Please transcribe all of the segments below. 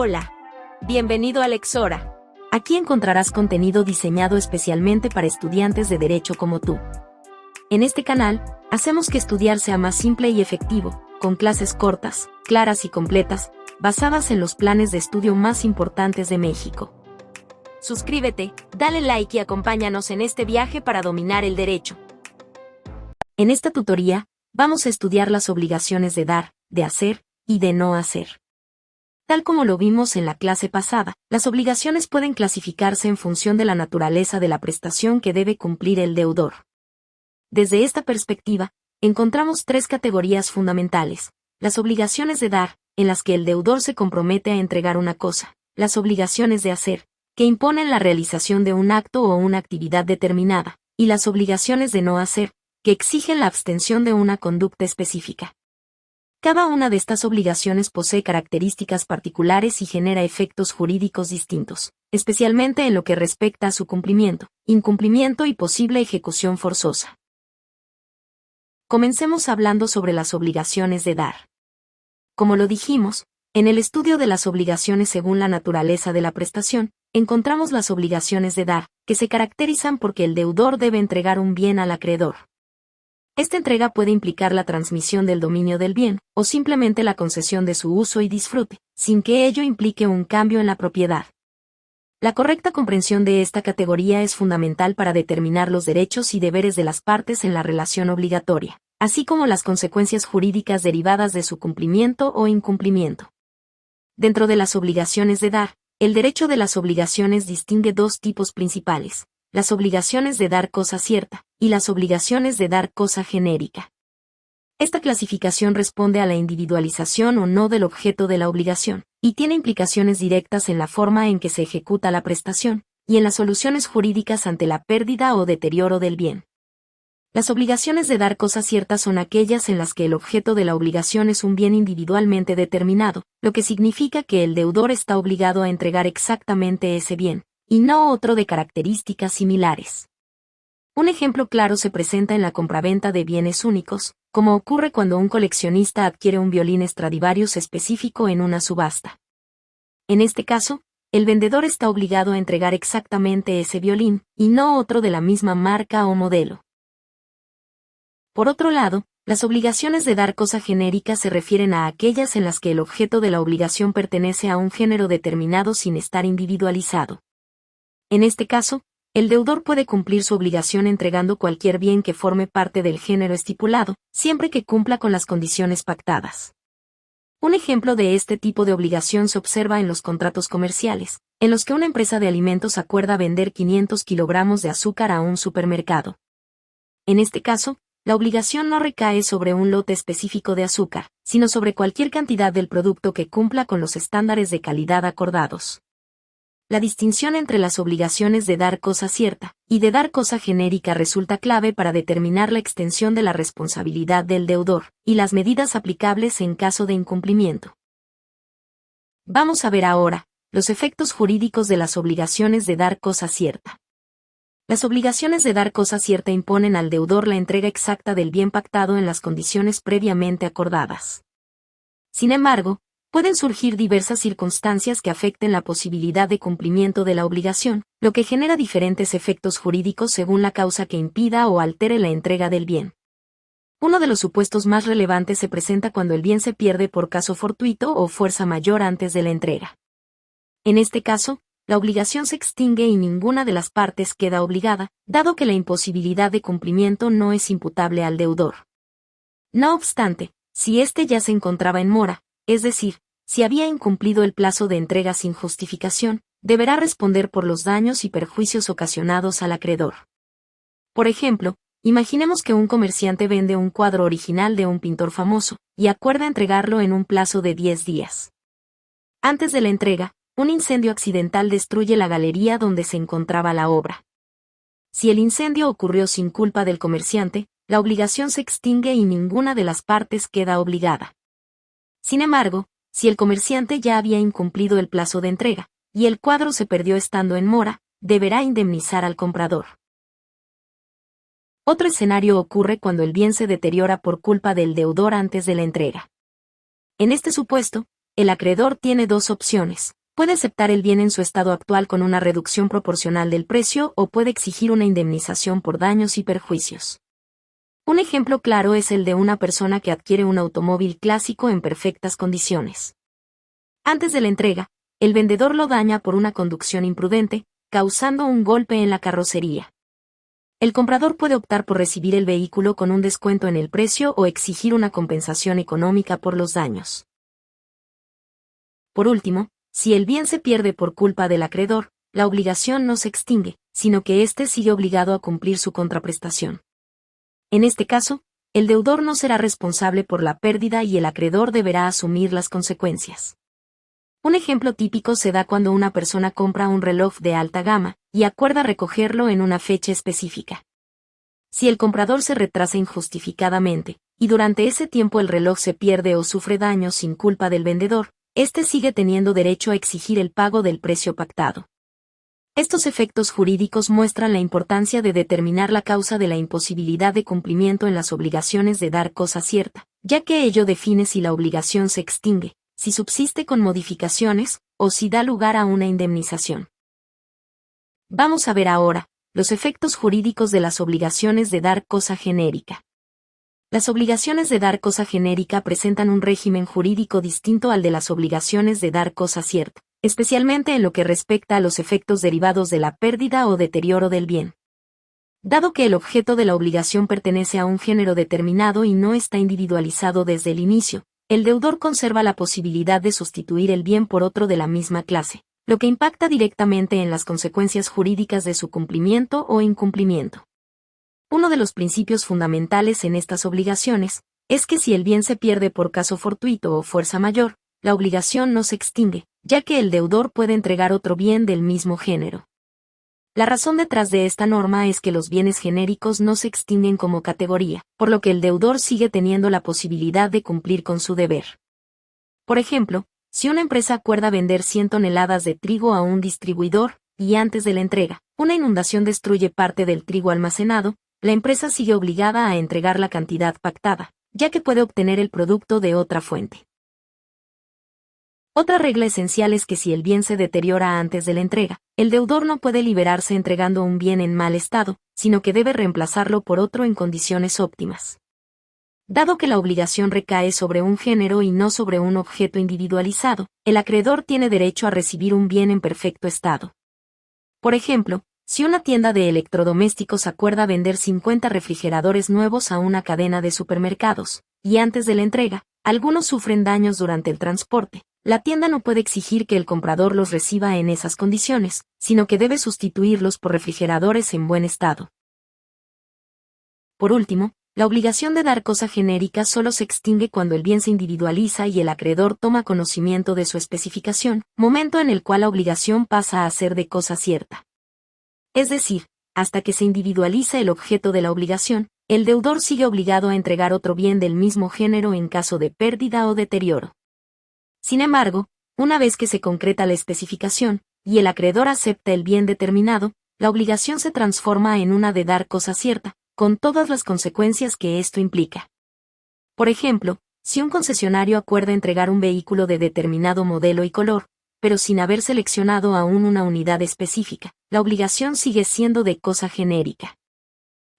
Hola. Bienvenido a Lexora. Aquí encontrarás contenido diseñado especialmente para estudiantes de Derecho como tú. En este canal, hacemos que estudiar sea más simple y efectivo, con clases cortas, claras y completas, basadas en los planes de estudio más importantes de México. Suscríbete, dale like y acompáñanos en este viaje para dominar el derecho. En esta tutoría, vamos a estudiar las obligaciones de dar, de hacer y de no hacer. Tal como lo vimos en la clase pasada, las obligaciones pueden clasificarse en función de la naturaleza de la prestación que debe cumplir el deudor. Desde esta perspectiva, encontramos tres categorías fundamentales: las obligaciones de dar, en las que el deudor se compromete a entregar una cosa; las obligaciones de hacer, que imponen la realización de un acto o una actividad determinada; y las obligaciones de no hacer, que exigen la abstención de una conducta específica. Cada una de estas obligaciones posee características particulares y genera efectos jurídicos distintos, especialmente en lo que respecta a su cumplimiento, incumplimiento y posible ejecución forzosa. Comencemos hablando sobre las obligaciones de dar. Como lo dijimos, en el estudio de las obligaciones según la naturaleza de la prestación, encontramos las obligaciones de dar, que se caracterizan porque el deudor debe entregar un bien al acreedor. Esta entrega puede implicar la transmisión del dominio del bien, o simplemente la concesión de su uso y disfrute, sin que ello implique un cambio en la propiedad. La correcta comprensión de esta categoría es fundamental para determinar los derechos y deberes de las partes en la relación obligatoria, así como las consecuencias jurídicas derivadas de su cumplimiento o incumplimiento. Dentro de las obligaciones de dar, el derecho de las obligaciones distingue dos tipos principales: las obligaciones de dar cosa cierta, y las obligaciones de dar cosa genérica. Esta clasificación responde a la individualización o no del objeto de la obligación, y tiene implicaciones directas en la forma en que se ejecuta la prestación, y en las soluciones jurídicas ante la pérdida o deterioro del bien. Las obligaciones de dar cosa cierta son aquellas en las que el objeto de la obligación es un bien individualmente determinado, lo que significa que el deudor está obligado a entregar exactamente ese bien, y no otro de características similares. Un ejemplo claro se presenta en la compraventa de bienes únicos, como ocurre cuando un coleccionista adquiere un violín Stradivarius específico en una subasta. En este caso, el vendedor está obligado a entregar exactamente ese violín, y no otro de la misma marca o modelo. Por otro lado, las obligaciones de dar cosa genérica se refieren a aquellas en las que el objeto de la obligación pertenece a un género determinado sin estar individualizado. En este caso, el deudor puede cumplir su obligación entregando cualquier bien que forme parte del género estipulado, siempre que cumpla con las condiciones pactadas. Un ejemplo de este tipo de obligación se observa en los contratos comerciales, en los que una empresa de alimentos acuerda vender 500 kilogramos de azúcar a un supermercado. En este caso, la obligación no recae sobre un lote específico de azúcar, sino sobre cualquier cantidad del producto que cumpla con los estándares de calidad acordados. La distinción entre las obligaciones de dar cosa cierta y de dar cosa genérica resulta clave para determinar la extensión de la responsabilidad del deudor y las medidas aplicables en caso de incumplimiento. Vamos a ver ahora los efectos jurídicos de las obligaciones de dar cosa cierta. Las obligaciones de dar cosa cierta imponen al deudor la entrega exacta del bien pactado en las condiciones previamente acordadas. Sin embargo, pueden surgir diversas circunstancias que afecten la posibilidad de cumplimiento de la obligación, lo que genera diferentes efectos jurídicos según la causa que impida o altere la entrega del bien. Uno de los supuestos más relevantes se presenta cuando el bien se pierde por caso fortuito o fuerza mayor antes de la entrega. En este caso, la obligación se extingue y ninguna de las partes queda obligada, dado que la imposibilidad de cumplimiento no es imputable al deudor. No obstante, si éste ya se encontraba en mora, es decir, si había incumplido el plazo de entrega sin justificación, deberá responder por los daños y perjuicios ocasionados al acreedor. Por ejemplo, imaginemos que un comerciante vende un cuadro original de un pintor famoso, y acuerda entregarlo en un plazo de 10 días. Antes de la entrega, un incendio accidental destruye la galería donde se encontraba la obra. Si el incendio ocurrió sin culpa del comerciante, la obligación se extingue y ninguna de las partes queda obligada. Sin embargo, si el comerciante ya había incumplido el plazo de entrega, y el cuadro se perdió estando en mora, deberá indemnizar al comprador. Otro escenario ocurre cuando el bien se deteriora por culpa del deudor antes de la entrega. En este supuesto, el acreedor tiene dos opciones: Puede aceptar el bien en su estado actual con una reducción proporcional del precio o puede exigir una indemnización por daños y perjuicios. Un ejemplo claro es el de una persona que adquiere un automóvil clásico en perfectas condiciones. Antes de la entrega, el vendedor lo daña por una conducción imprudente, causando un golpe en la carrocería. El comprador puede optar por recibir el vehículo con un descuento en el precio o exigir una compensación económica por los daños. Por último, si el bien se pierde por culpa del acreedor, la obligación no se extingue, sino que éste sigue obligado a cumplir su contraprestación. En este caso, el deudor no será responsable por la pérdida y el acreedor deberá asumir las consecuencias. Un ejemplo típico se da cuando una persona compra un reloj de alta gama y acuerda recogerlo en una fecha específica. Si el comprador se retrasa injustificadamente, y durante ese tiempo el reloj se pierde o sufre daños sin culpa del vendedor, éste sigue teniendo derecho a exigir el pago del precio pactado. Estos efectos jurídicos muestran la importancia de determinar la causa de la imposibilidad de cumplimiento en las obligaciones de dar cosa cierta, ya que ello define si la obligación se extingue, si subsiste con modificaciones, o si da lugar a una indemnización. Vamos a ver ahora los efectos jurídicos de las obligaciones de dar cosa genérica. Las obligaciones de dar cosa genérica presentan un régimen jurídico distinto al de las obligaciones de dar cosa cierta, especialmente en lo que respecta a los efectos derivados de la pérdida o deterioro del bien. Dado que el objeto de la obligación pertenece a un género determinado y no está individualizado desde el inicio, el deudor conserva la posibilidad de sustituir el bien por otro de la misma clase, lo que impacta directamente en las consecuencias jurídicas de su cumplimiento o incumplimiento. Uno de los principios fundamentales en estas obligaciones es que si el bien se pierde por caso fortuito o fuerza mayor, la obligación no se extingue, ya que el deudor puede entregar otro bien del mismo género. La razón detrás de esta norma es que los bienes genéricos no se extinguen como categoría, por lo que el deudor sigue teniendo la posibilidad de cumplir con su deber. Por ejemplo, si una empresa acuerda vender 100 toneladas de trigo a un distribuidor, y antes de la entrega, una inundación destruye parte del trigo almacenado, la empresa sigue obligada a entregar la cantidad pactada, ya que puede obtener el producto de otra fuente. Otra regla esencial es que si el bien se deteriora antes de la entrega, el deudor no puede liberarse entregando un bien en mal estado, sino que debe reemplazarlo por otro en condiciones óptimas. Dado que la obligación recae sobre un género y no sobre un objeto individualizado, el acreedor tiene derecho a recibir un bien en perfecto estado. Por ejemplo, si una tienda de electrodomésticos acuerda vender 50 refrigeradores nuevos a una cadena de supermercados, y antes de la entrega, algunos sufren daños durante el transporte, la tienda no puede exigir que el comprador los reciba en esas condiciones, sino que debe sustituirlos por refrigeradores en buen estado. Por último, la obligación de dar cosa genérica solo se extingue cuando el bien se individualiza y el acreedor toma conocimiento de su especificación, momento en el cual la obligación pasa a ser de cosa cierta. Es decir, hasta que se individualiza el objeto de la obligación, el deudor sigue obligado a entregar otro bien del mismo género en caso de pérdida o deterioro. Sin embargo, una vez que se concreta la especificación, y el acreedor acepta el bien determinado, la obligación se transforma en una de dar cosa cierta, con todas las consecuencias que esto implica. Por ejemplo, si un concesionario acuerda entregar un vehículo de determinado modelo y color, pero sin haber seleccionado aún una unidad específica, la obligación sigue siendo de cosa genérica.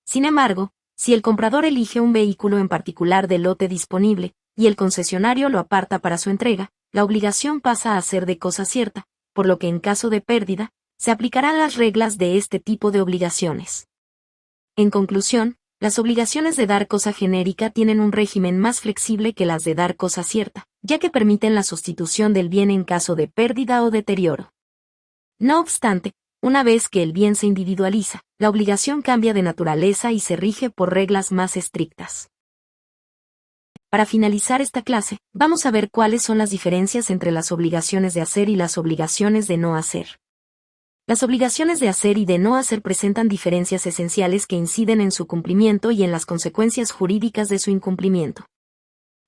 Sin embargo, si el comprador elige un vehículo en particular del lote disponible, y el concesionario lo aparta para su entrega, la obligación pasa a ser de cosa cierta, por lo que en caso de pérdida, se aplicarán las reglas de este tipo de obligaciones. En conclusión, las obligaciones de dar cosa genérica tienen un régimen más flexible que las de dar cosa cierta, ya que permiten la sustitución del bien en caso de pérdida o deterioro. No obstante, una vez que el bien se individualiza, la obligación cambia de naturaleza y se rige por reglas más estrictas. Para finalizar esta clase, vamos a ver cuáles son las diferencias entre las obligaciones de hacer y las obligaciones de no hacer. Las obligaciones de hacer y de no hacer presentan diferencias esenciales que inciden en su cumplimiento y en las consecuencias jurídicas de su incumplimiento.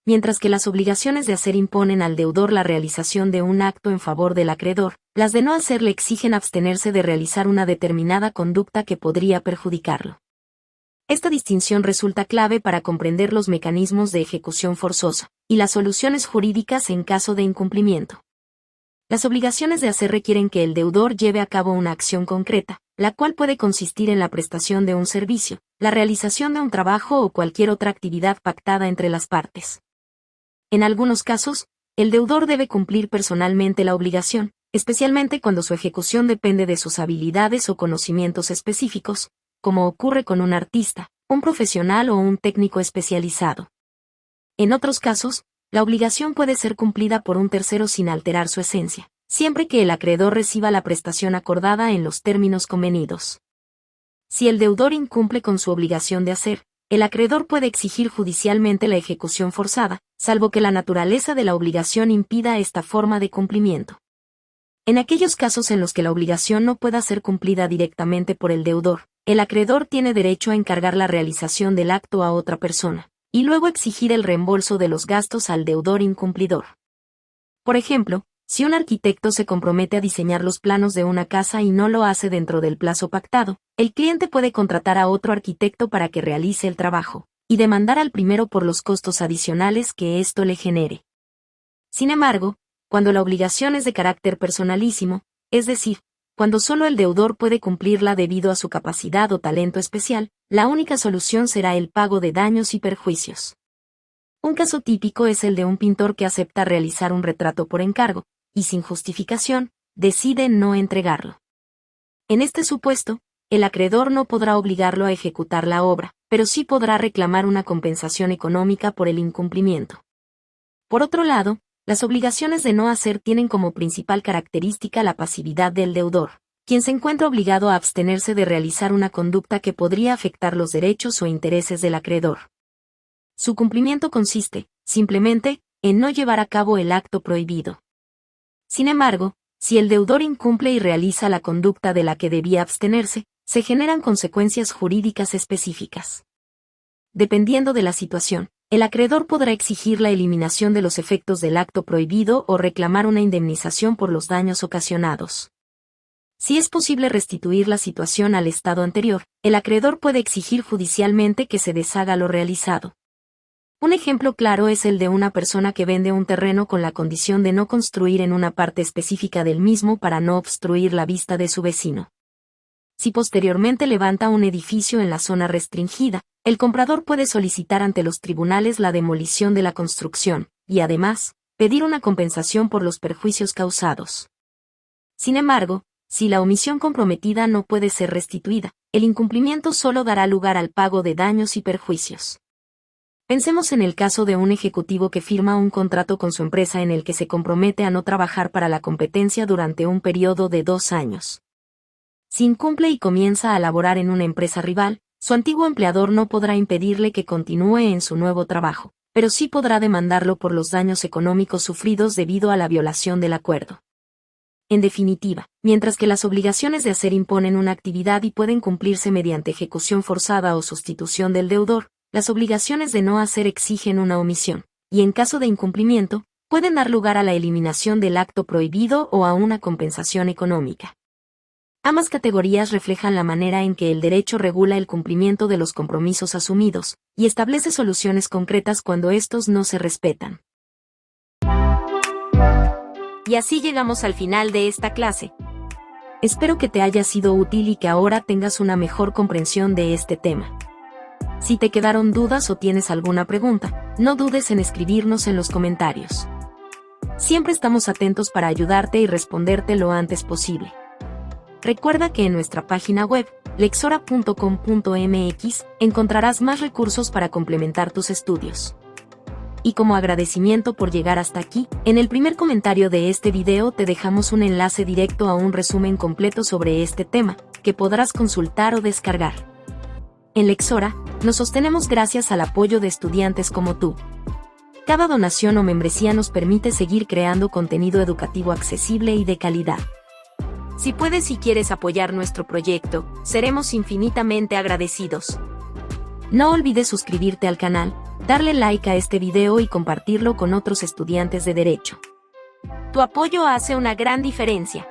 Mientras que las obligaciones de hacer imponen al deudor la realización de un acto en favor del acreedor, las de no hacer le exigen abstenerse de realizar una determinada conducta que podría perjudicarlo. Esta distinción resulta clave para comprender los mecanismos de ejecución forzosa y las soluciones jurídicas en caso de incumplimiento. Las obligaciones de hacer requieren que el deudor lleve a cabo una acción concreta, la cual puede consistir en la prestación de un servicio, la realización de un trabajo o cualquier otra actividad pactada entre las partes. En algunos casos, el deudor debe cumplir personalmente la obligación, especialmente cuando su ejecución depende de sus habilidades o conocimientos específicos, como ocurre con un artista, un profesional o un técnico especializado. En otros casos, la obligación puede ser cumplida por un tercero sin alterar su esencia, siempre que el acreedor reciba la prestación acordada en los términos convenidos. Si el deudor incumple con su obligación de hacer, el acreedor puede exigir judicialmente la ejecución forzada, salvo que la naturaleza de la obligación impida esta forma de cumplimiento. En aquellos casos en los que la obligación no pueda ser cumplida directamente por el deudor, el acreedor tiene derecho a encargar la realización del acto a otra persona, y luego exigir el reembolso de los gastos al deudor incumplidor. Por ejemplo, si un arquitecto se compromete a diseñar los planos de una casa y no lo hace dentro del plazo pactado, el cliente puede contratar a otro arquitecto para que realice el trabajo, y demandar al primero por los costos adicionales que esto le genere. Sin embargo, cuando la obligación es de carácter personalísimo, es decir, cuando solo el deudor puede cumplirla debido a su capacidad o talento especial, la única solución será el pago de daños y perjuicios. Un caso típico es el de un pintor que acepta realizar un retrato por encargo, y sin justificación, decide no entregarlo. En este supuesto, el acreedor no podrá obligarlo a ejecutar la obra, pero sí podrá reclamar una compensación económica por el incumplimiento. Por otro lado, las obligaciones de no hacer tienen como principal característica la pasividad del deudor, quien se encuentra obligado a abstenerse de realizar una conducta que podría afectar los derechos o intereses del acreedor. Su cumplimiento consiste, simplemente, en no llevar a cabo el acto prohibido. Sin embargo, si el deudor incumple y realiza la conducta de la que debía abstenerse, se generan consecuencias jurídicas específicas. Dependiendo de la situación, el acreedor podrá exigir la eliminación de los efectos del acto prohibido o reclamar una indemnización por los daños ocasionados. Si es posible restituir la situación al estado anterior, el acreedor puede exigir judicialmente que se deshaga lo realizado. Un ejemplo claro es el de una persona que vende un terreno con la condición de no construir en una parte específica del mismo para no obstruir la vista de su vecino. Si posteriormente levanta un edificio en la zona restringida, el comprador puede solicitar ante los tribunales la demolición de la construcción, y además, pedir una compensación por los perjuicios causados. Sin embargo, si la omisión comprometida no puede ser restituida, el incumplimiento solo dará lugar al pago de daños y perjuicios. Pensemos en el caso de un ejecutivo que firma un contrato con su empresa en el que se compromete a no trabajar para la competencia durante un periodo de 2 años. Si incumple y comienza a laborar en una empresa rival, su antiguo empleador no podrá impedirle que continúe en su nuevo trabajo, pero sí podrá demandarlo por los daños económicos sufridos debido a la violación del acuerdo. En definitiva, mientras que las obligaciones de hacer imponen una actividad y pueden cumplirse mediante ejecución forzada o sustitución del deudor, las obligaciones de no hacer exigen una omisión, y en caso de incumplimiento, pueden dar lugar a la eliminación del acto prohibido o a una compensación económica. Ambas categorías reflejan la manera en que el derecho regula el cumplimiento de los compromisos asumidos, y establece soluciones concretas cuando estos no se respetan. Y así llegamos al final de esta clase. Espero que te haya sido útil y que ahora tengas una mejor comprensión de este tema. Si te quedaron dudas o tienes alguna pregunta, no dudes en escribirnos en los comentarios. Siempre estamos atentos para ayudarte y responderte lo antes posible. Recuerda que en nuestra página web, lexora.com.mx, encontrarás más recursos para complementar tus estudios. Y como agradecimiento por llegar hasta aquí, en el primer comentario de este video te dejamos un enlace directo a un resumen completo sobre este tema, que podrás consultar o descargar. En Lexora, nos sostenemos gracias al apoyo de estudiantes como tú. Cada donación o membresía nos permite seguir creando contenido educativo accesible y de calidad. Si puedes y quieres apoyar nuestro proyecto, seremos infinitamente agradecidos. No olvides suscribirte al canal, darle like a este video y compartirlo con otros estudiantes de Derecho. Tu apoyo hace una gran diferencia.